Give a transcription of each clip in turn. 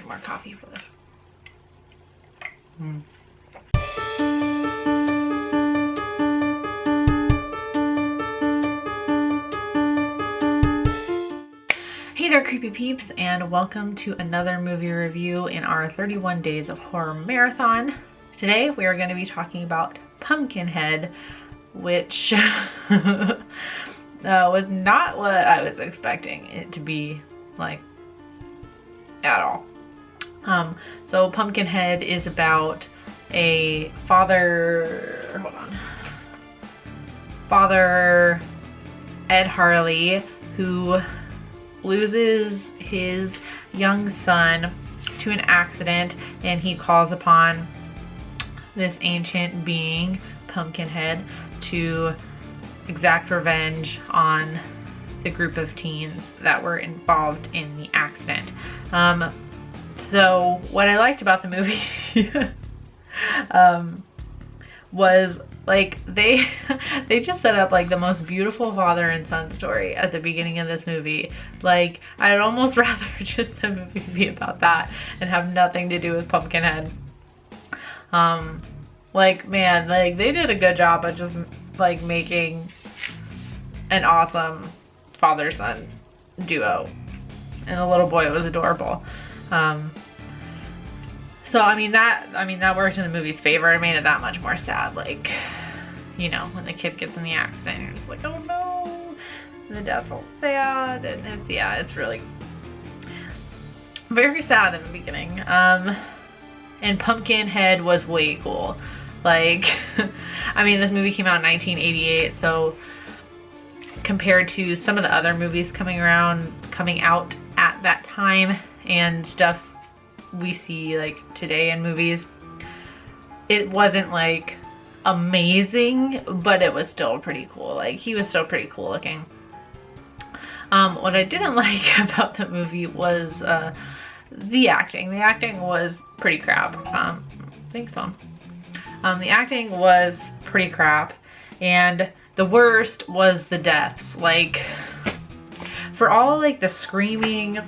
more coffee for this. Hey there, creepy peeps, and welcome to another movie review in our 31 Days of Horror Marathon. Today we are going to be talking about Pumpkinhead, which was not what I was expecting it to be like at all. So Pumpkinhead is about a Father Ed Harley, who loses his young son to an accident, and he calls upon this ancient being, Pumpkinhead, to exact revenge on the group of teens that were involved in the accident. So what I liked about the movie was like they just set up like the most beautiful father and son story at the beginning of this movie. Like, I'd almost rather just the movie be about that and have nothing to do with Pumpkinhead. Like, man, like they did a good job of just like making an awesome father-son duo, and the little boy was adorable. So I mean that worked in the movie's favor. It made it that much more sad. Like, you know, when the kid gets in the accident, you're just like, oh no, and the dad's all sad, and it's really very sad in the beginning. And Pumpkinhead was way cool. Like, I mean, this movie came out in 1988, so compared to some of the other movies coming out at that time and stuff we see like today in movies, it wasn't like amazing, but it was still pretty cool. Like, he was still pretty cool looking. What I didn't like about the movie was the acting. The acting was pretty crap. Thanks, Mom. The acting was pretty crap, and the worst was the deaths. Like, for all like the screaming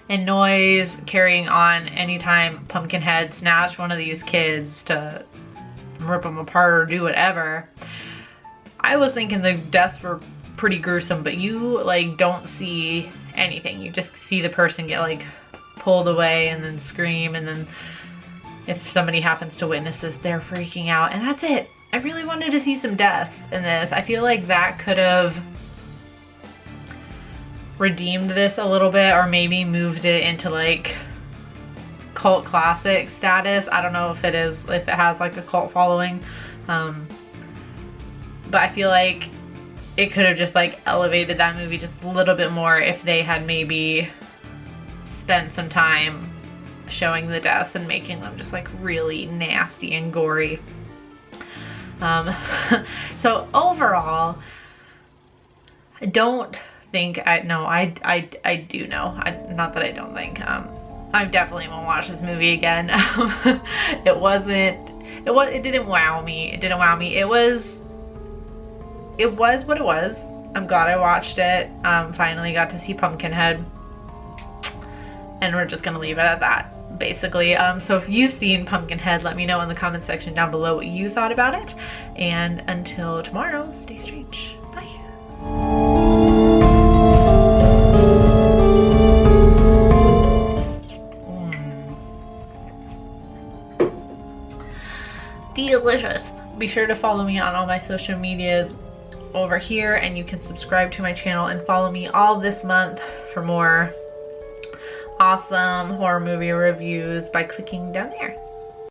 and noise carrying on anytime Pumpkinhead snatched one of these kids to rip them apart or do whatever, I was thinking the deaths were pretty gruesome, but you like don't see anything. You just see the person get like pulled away and then scream, and then if somebody happens to witness this, they're freaking out, and that's it. I really wanted to see some deaths in this. I feel like that could have redeemed this a little bit, or maybe moved it into like cult classic status. I don't know if it has like a cult following, but I feel like it could have just like elevated that movie just a little bit more if they had maybe spent some time showing the deaths and making them just like really nasty and gory. So overall, I don't think I do know. Not that I don't think. I definitely won't watch this movie again. It didn't wow me. It didn't wow me. It was what it was. I'm glad I watched it. Finally got to see Pumpkinhead, and we're just gonna leave it at that, basically. So if you've seen Pumpkinhead, let me know in the comments section down below what you thought about it. And until tomorrow, stay strange. Bye. Delicious. Be sure to follow me on all my social medias over here, and you can subscribe to my channel and follow me all this month for more awesome horror movie reviews by clicking down there.